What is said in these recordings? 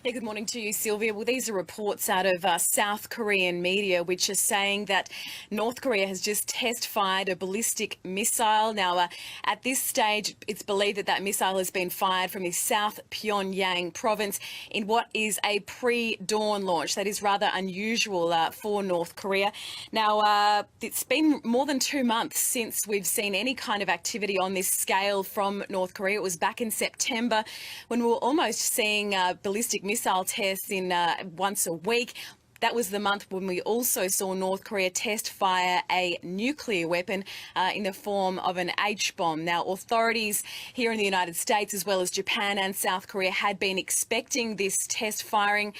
Yeah, good morning to you, Sylvia. Well, these are reports out of South Korean media, which are saying that North Korea has just test-fired a ballistic missile. Now, at this stage, it's believed that that missile has been fired from the South Pyongyang province in what is a pre-dawn launch. That is rather unusual for North Korea. Now, it's been more than 2 months since we've seen any kind of activity on this scale from North Korea. It was back in September when we were almost seeing ballistic missile tests in once a week. That was the month when we also saw North Korea test fire a nuclear weapon in the form of an H-bomb. Now, authorities here in the United States, as well as Japan and South Korea, had been expecting this test firing.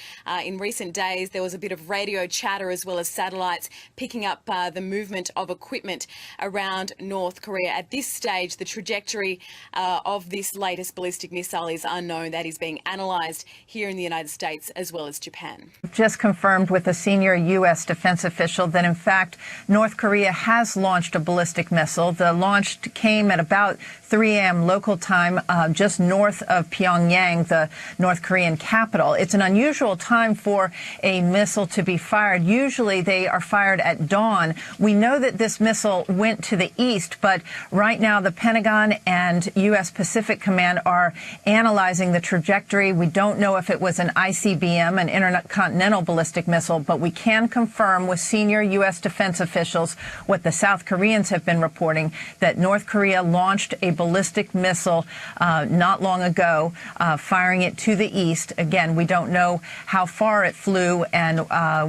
In recent days, there was a bit of radio chatter as well as satellites picking up the movement of equipment around North Korea. At this stage, the trajectory of this latest ballistic missile is unknown. That is being analysed here in the United States as well as Japan. Just confirmed with a senior U.S. defense official that, in fact, North Korea has launched a ballistic missile. The launch came at about 3 a.m. local time, just north of Pyongyang, the North Korean capital. It's an unusual time for a missile to be fired. Usually they are fired at dawn. We know that this missile went to the east, but right now the Pentagon and U.S. Pacific Command are analyzing the trajectory. We don't know if it was an ICBM, an intercontinental ballistic missile, but we can confirm with senior U.S. defense officials what the South Koreans have been reporting, that North Korea launched a ballistic missile not long ago, firing it to the east. Again, we don't know how far it flew and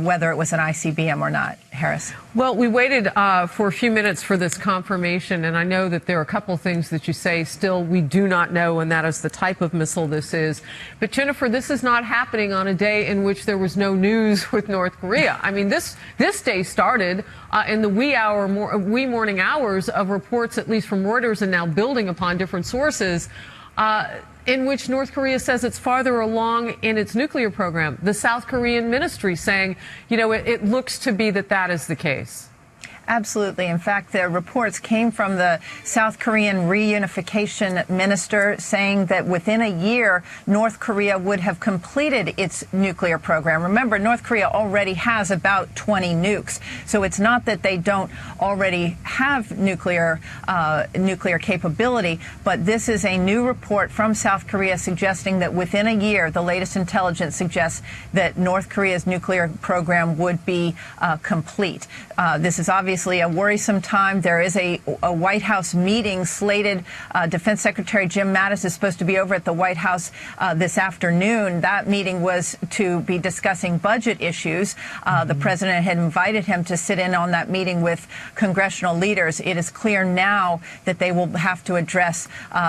whether it was an ICBM or not. Harris. Well, we waited for a few minutes for this confirmation, and I know that there are a couple of things that you say still we do not know, and that is the type of missile this is. But Jennifer, this is not happening on a day in which there was no news with North Korea. I mean, this day started in the wee morning hours of reports, at least from Reuters, and now building upon different sources, in which North Korea says it's farther along in its nuclear program. The South Korean ministry saying, you know, it looks to be that that is the case. Absolutely. In fact, the reports came from the South Korean reunification minister saying that within a year, North Korea would have completed its nuclear program. Remember, North Korea already has about 20 nukes. So it's not that they don't already have nuclear capability, but this is a new report from South Korea suggesting that within a year, the latest intelligence suggests that North Korea's nuclear program would be complete. This is obviously a worrisome time. There is a White House meeting slated. Defense Secretary Jim Mattis is supposed to be over at the White House this afternoon. That meeting was to be discussing budget issues. The president had invited him to sit in on that meeting with congressional leaders. It is clear now that they will have to address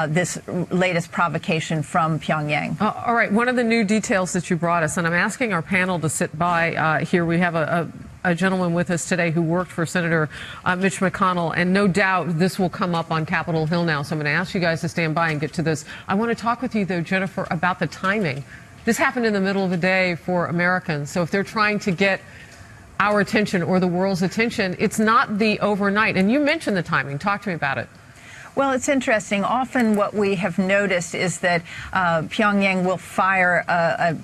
this latest provocation from Pyongyang. All right. One of the new details that you brought us, and I'm asking our panel to sit by here. We have a gentleman with us today who worked for Senator Mitch McConnell, and no doubt this will come up on Capitol Hill now, so I'm going to ask you guys to stand by and get to this. I want to talk with you, though, Jennifer, about the timing. This happened in the middle of the day for Americans, so if they're trying to get our attention or the world's attention, it's not the overnight. And you mentioned the timing. Talk to me about it. Well, it's interesting. Often what we have noticed is that Pyongyang will fire,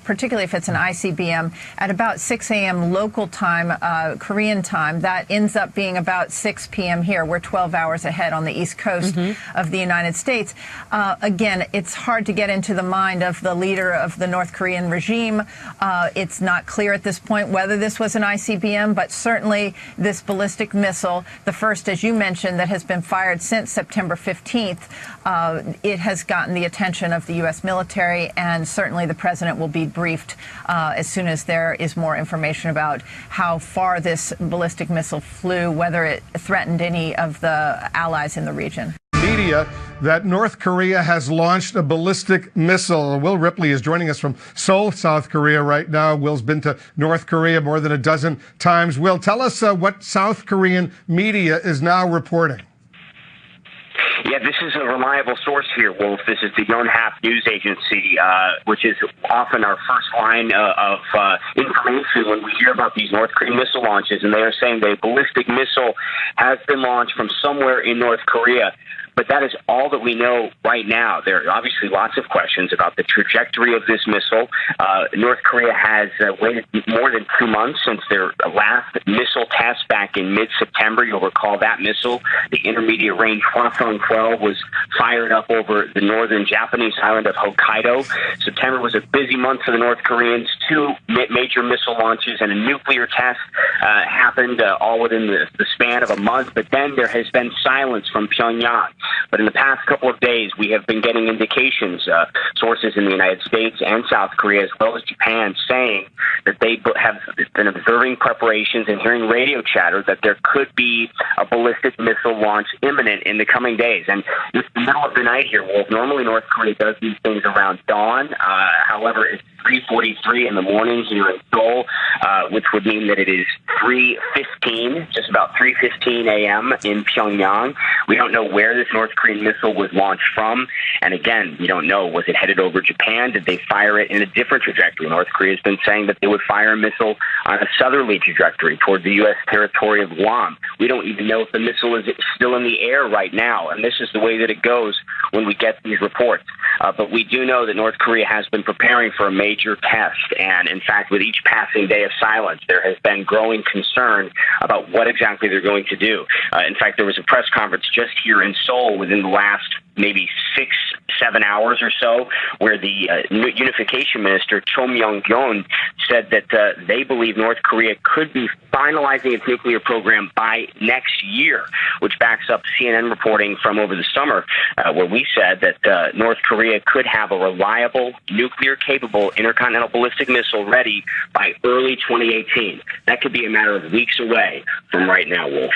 particularly if it's an ICBM, at about 6 a.m. local time, Korean time. That ends up being about 6 p.m. here. We're 12 hours ahead on the East Coast of the United States. Again, it's hard to get into the mind of the leader of the North Korean regime. It's not clear at this point whether this was an ICBM, but certainly this ballistic missile, the first, as you mentioned, that has been fired since September 15th, it has gotten the attention of the U.S. military, and certainly the president will be briefed as soon as there is more information about how far this ballistic missile flew, whether it threatened any of the allies in the region. Media that North Korea has launched a ballistic missile. Will Ripley is joining us from Seoul, South Korea right now. Will's been to North Korea more than a dozen times. Will, tell us what South Korean media is now reporting. Yeah, this is a reliable source here, Wolf. This is the Yonhap News Agency, which is often our first line of information when we hear about these North Korean missile launches. And they are saying the ballistic missile has been launched from somewhere in North Korea. But that is all that we know right now. There are obviously lots of questions about the trajectory of this missile. North Korea has waited more than 2 months since their last missile test back in mid-September. You'll recall that missile, the intermediate range Hwasong 12, was fired up over the northern Japanese island of Hokkaido. September was a busy month for the North Koreans. 2 major missile launches and a nuclear test happened all within the span of a month. But then there has been silence from Pyongyang. But in the past couple of days, we have been getting indications, sources in the United States and South Korea, as well as Japan, saying that they have been observing preparations and hearing radio chatter that there could be a ballistic missile launch imminent in the coming days. And it's the middle of the night here, Wolf. Normally, North Korea does these things around dawn. However, it's 3:43 in the morning here in Seoul, which would mean that it is 3:15, just about 3:15 a.m. in Pyongyang. We don't know where this North Korean missile was launched from. And again, we don't know, was it headed over Japan? Did they fire it in a different trajectory? North Korea has been saying that they would fire a missile on a southerly trajectory toward the U.S. territory of Guam. We don't even know if the missile is still in the air right now. And this is the way that it goes when we get these reports. But we do know that North Korea has been preparing for a major test. And in fact, with each passing day of silence, there has been growing concern about what exactly they're going to do. In fact, there was a press conference just here in Seoul within the last maybe 6-7 hours or so, where the unification minister, Cho Myong-kyun, said that they believe North Korea could be finalizing its nuclear program by next year, which backs up CNN reporting from over the summer, where we said that North Korea could have a reliable, nuclear-capable intercontinental ballistic missile ready by early 2018. That could be a matter of weeks away from right now, Wolf.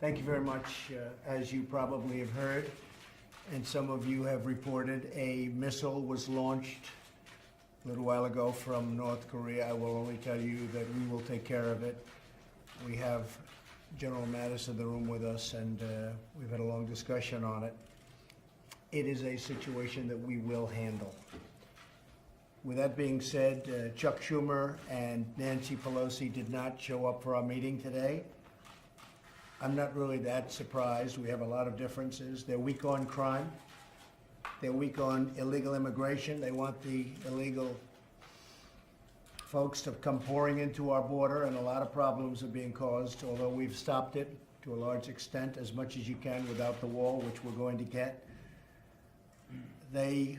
Thank you very much. As you probably have heard, and some of you have reported, a missile was launched a little while ago from North Korea. I will only tell you that we will take care of it. We have General Mattis in the room with us, and we've had a long discussion on it. It is a situation that we will handle. With that being said, Chuck Schumer and Nancy Pelosi did not show up for our meeting today. I'm not really that surprised. We have a lot of differences. They're weak on crime. They're weak on illegal immigration. They want the illegal folks to come pouring into our border, and a lot of problems are being caused, although we've stopped it to a large extent, as much as you can without the wall, which we're going to get. They,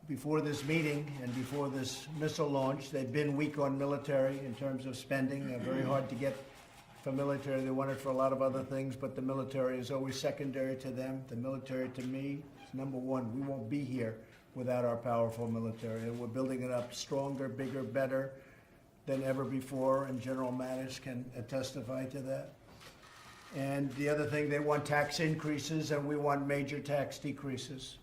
before this meeting and before this missile launch, they've been weak on military in terms of spending. They're very hard to get for military. They want it for a lot of other things, but the military is always secondary to them. The military, to me, is number one. We won't be here without our powerful military, and we're building it up stronger, bigger, better than ever before, and General Mattis can testify to that. And the other thing, they want tax increases, and we want major tax decreases.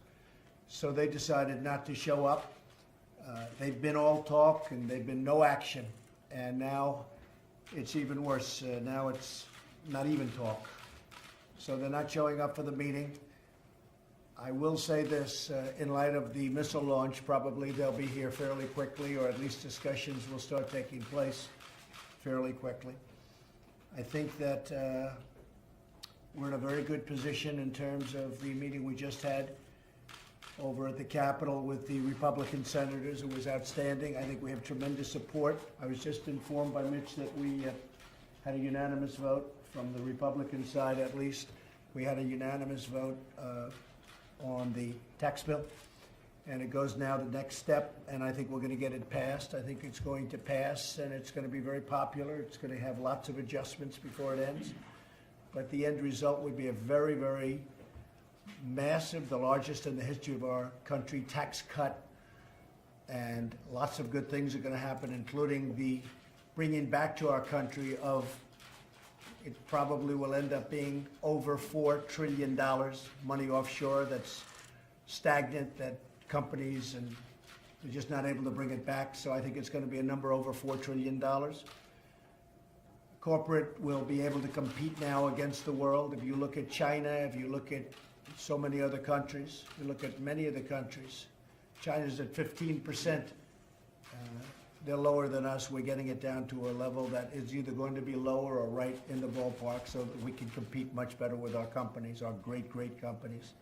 So they decided not to show up. They've been all talk, and they've been no action, and now it's even worse. Now it's not even talk. So they're not showing up for the meeting. I will say this, in light of the missile launch, probably they'll be here fairly quickly, or at least discussions will start taking place fairly quickly. I think that we're in a very good position in terms of the meeting we just had over at the Capitol with the Republican senators. It was outstanding. I think we have tremendous support. I was just informed by Mitch that we had a unanimous vote from the Republican side, at least. We had a unanimous vote on the tax bill, and it goes now the next step, and I think we're going to get it passed. I think it's going to pass, and it's going to be very popular. It's going to have lots of adjustments before it ends, but the end result would be a very, very massive, the largest in the history of our country, tax cut, and lots of good things are going to happen, including the bringing back to our country of, it probably will end up being over $4 trillion, money offshore that's stagnant, that companies, and they're just not able to bring it back. So I think it's going to be a number over $4 trillion. Corporate will be able to compete now against the world. If you look at China, if you look at so many other countries, you look at many of the countries, China's at 15% they're lower than us. We're getting it down to a level that is either going to be lower or right in the ballpark so that we can compete much better with our companies, our great, great companies.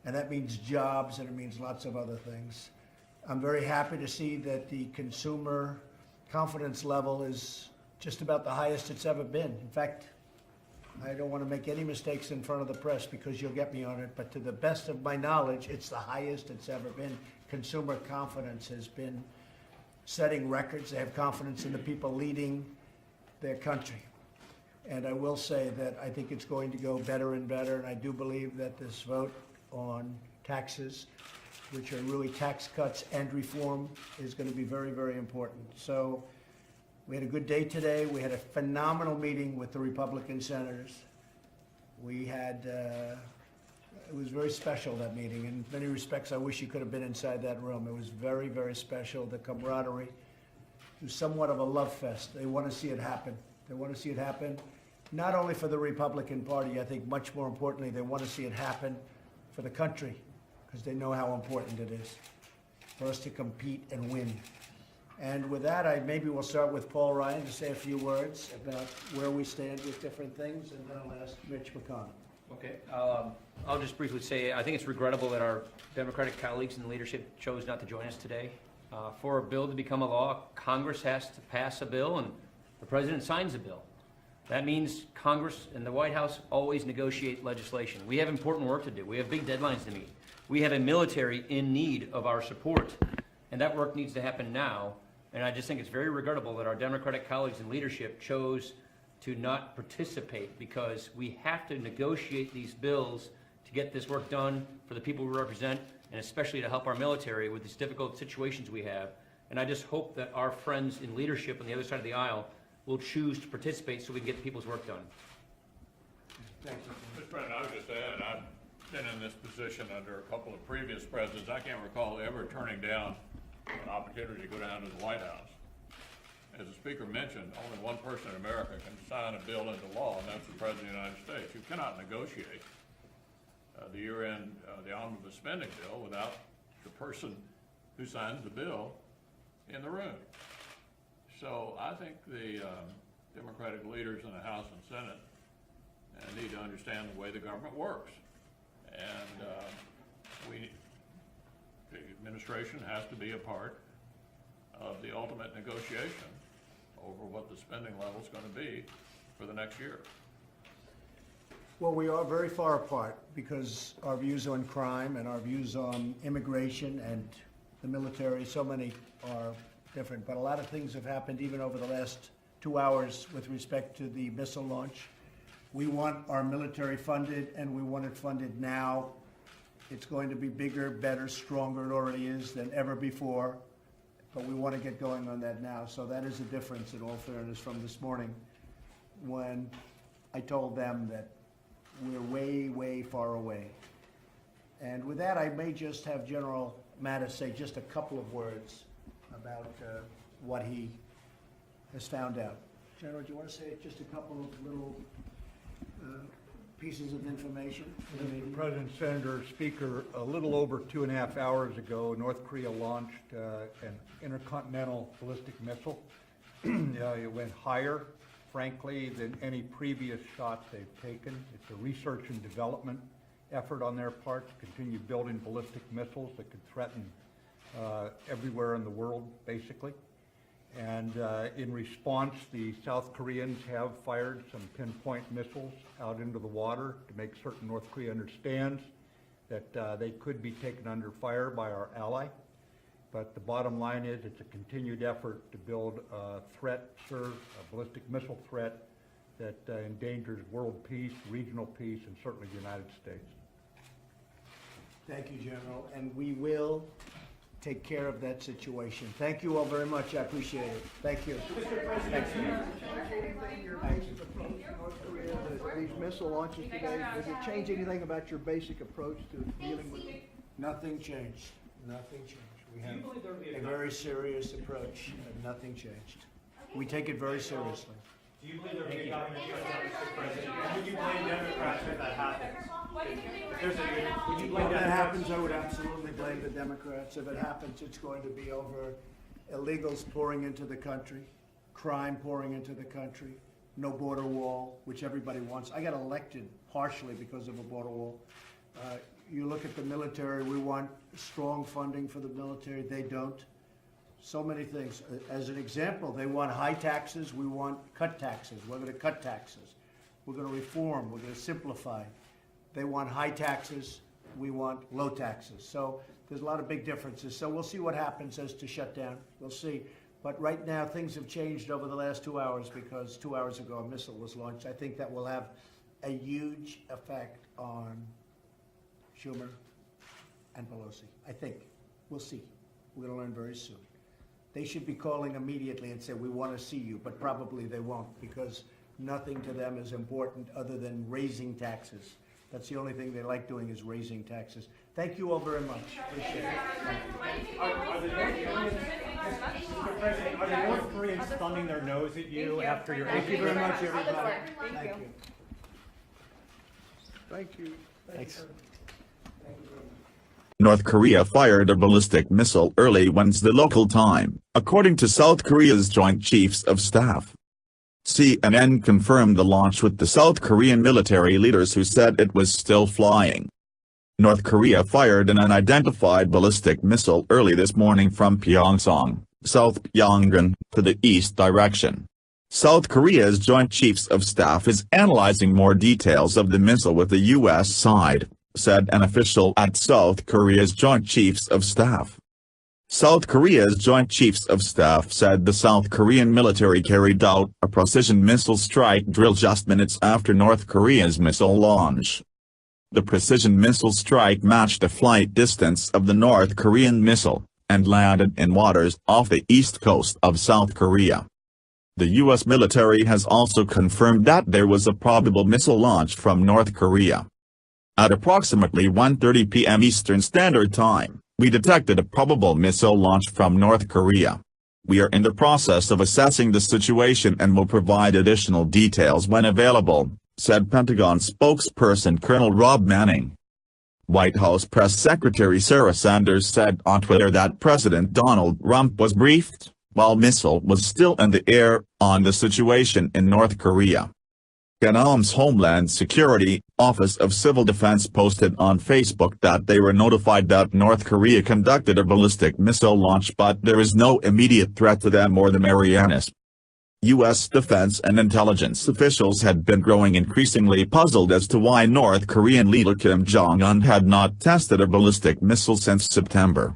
And that means jobs, and it means lots of other things. I'm very happy to see that the consumer confidence level is just about the highest it's ever been. In fact, I don't want to make any mistakes in front of the press because you'll get me on it, but to the best of my knowledge, it's the highest it's ever been. Consumer confidence has been setting records. They have confidence in the people leading their country. And I will say that I think it's going to go better and better, and I do believe that this vote on taxes, which are really tax cuts and reform, is going to be very, very important. So we had a good day today. We had a phenomenal meeting with the Republican senators. We had, it was very special, that meeting. In many respects, I wish you could have been inside that room. It was very, very special. The camaraderie. It was somewhat of a love fest. They want to see it happen. They want to see it happen, not only for the Republican Party. I think much more importantly, they want to see it happen for the country, because they know how important it is for us to compete and win. And with that, maybe we'll start with Paul Ryan to say a few words about where we stand with different things, and then I'll ask Mitch McConnell. Okay, I'll just briefly say I think it's regrettable that our Democratic colleagues in leadership chose not to join us today. For a bill to become a law, Congress has to pass a bill and the President signs a bill. That means Congress and the White House always negotiate legislation. We have important work to do. We have big deadlines to meet. We have a military in need of our support, and that work needs to happen now. And I just think it's very regrettable that our Democratic colleagues in leadership chose to not participate, because we have to negotiate these bills to get this work done for the people we represent, and especially to help our military with these difficult situations we have. And I just hope that our friends in leadership on the other side of the aisle will choose to participate so we can get the people's work done. Thank you. Mr. President, I would just add, I've been in this position under a couple of previous presidents. I can't recall ever turning down an opportunity to go down to the White House. As the Speaker mentioned, only one person in America can sign a bill into law, and that's the President of the United States. You cannot negotiate the year-end, the omnibus spending bill without the person who signs the bill in the room. So I think the Democratic leaders in the House and Senate need to understand the way the government works. And the administration has to be a part of the ultimate negotiation over what the spending level is going to be for the next year. Well, we are very far apart because our views on crime and our views on immigration and the military, so many are different. But a lot of things have happened even over the last 2 hours with respect to the missile launch. We want our military funded, and we want it funded now. It's going to be bigger, better, stronger, it already is, than ever before. But we want to get going on that now. So that is a difference, in all fairness, from this morning when I told them that we're way, way far away. And with that, I may just have General Mattis say just a couple of words about what he has found out. General, do you want to say just a couple of little pieces of information? Mr. President, Senator, Speaker, a little over 2.5 hours ago, North Korea launched an intercontinental ballistic missile. It went higher, frankly, than any previous shots they've taken. It's a research and development effort on their part to continue building ballistic missiles that could threaten everywhere in the world, basically. And in response, the South Koreans have fired some pinpoint missiles out into the water to make certain North Korea understands that they could be taken under fire by our ally. But the bottom line is it's a continued effort to build a threat, a ballistic missile threat that endangers world peace, regional peace, and certainly the United States. Thank you, General, and we will take care of that situation. Thank you all very much. I appreciate it. Thank you. Thank you. North Korea, these missile launches today, does it change anything about your basic approach to dealing with it? Nothing changed. Nothing changed. We have a very serious approach, and nothing changed. We take it very seriously. Do you believe there will be a government shutdown, Mr. President? Would you blame Democrats if that happens? If that happens, I would absolutely blame the Democrats. If it happens, it's going to be over illegals pouring into the country, crime pouring into the country, no border wall, which everybody wants. I got elected partially because of a border wall. You look at the military, we want strong funding for the military. They don't. So many things. As an example, they want high taxes. We want cut taxes. We're going to cut taxes. We're going to reform. We're going to simplify. They want high taxes. We want low taxes. So there's a lot of big differences. So we'll see what happens as to shut down. We'll see. But right now, things have changed over the last 2 hours because 2 hours ago a missile was launched. I think that will have a huge effect on Schumer and Pelosi. I think. We'll see. We're going to learn very soon. They should be calling immediately and say, we want to see you, but probably they won't because nothing to them is important other than raising taxes. That's the only thing they like doing is raising taxes. Thank you all very much. Appreciate it. Are the North Koreans thumbing their nose at you after your... Thank you very much, everybody. Thank you. Thank you. Thanks. North Korea fired a ballistic missile early Wednesday local time, according to South Korea's Joint Chiefs of Staff. CNN confirmed the launch with the South Korean military leaders who said it was still flying. North Korea fired an unidentified ballistic missile early this morning from Pyeongchang, South Pyongan, to the east direction. South Korea's Joint Chiefs of Staff is analyzing more details of the missile with the U.S. side, said an official at South Korea's Joint Chiefs of Staff. South Korea's Joint Chiefs of Staff said the South Korean military carried out a precision missile strike drill just minutes after North Korea's missile launch. The precision missile strike matched the flight distance of the North Korean missile, and landed in waters off the east coast of South Korea. The U.S. military has also confirmed that there was a probable missile launch from North Korea. At approximately 1:30 p.m. Eastern Standard Time, we detected a probable missile launch from North Korea. We are in the process of assessing the situation and will provide additional details when available, said Pentagon spokesperson Colonel Rob Manning. White House Press Secretary Sarah Sanders said on Twitter that President Donald Trump was briefed, while missile was still in the air, on the situation in North Korea. Vietnam's Homeland Security, Office of Civil Defense posted on Facebook that they were notified that North Korea conducted a ballistic missile launch but there is no immediate threat to them or the Marianas. U.S. defense and intelligence officials had been growing increasingly puzzled as to why North Korean leader Kim Jong-Un had not tested a ballistic missile since September.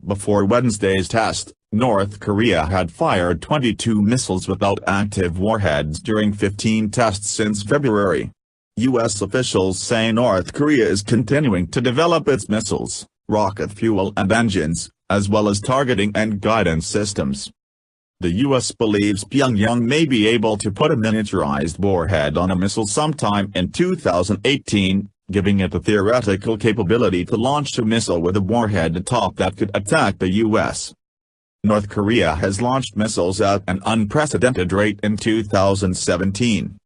Before Wednesday's test, North Korea had fired 22 missiles without active warheads during 15 tests since February. U.S. officials say North Korea is continuing to develop its missiles, rocket fuel and engines, as well as targeting and guidance systems. The U.S. believes Pyongyang may be able to put a miniaturized warhead on a missile sometime in 2018, giving it the theoretical capability to launch a missile with a warhead atop that could attack the U.S. North Korea has launched missiles at an unprecedented rate in 2017.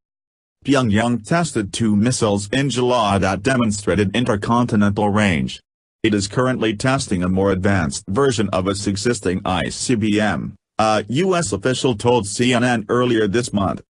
Pyongyang tested 2 missiles in July that demonstrated intercontinental range. It is currently testing a more advanced version of its existing ICBM, a U.S. official told CNN earlier this month.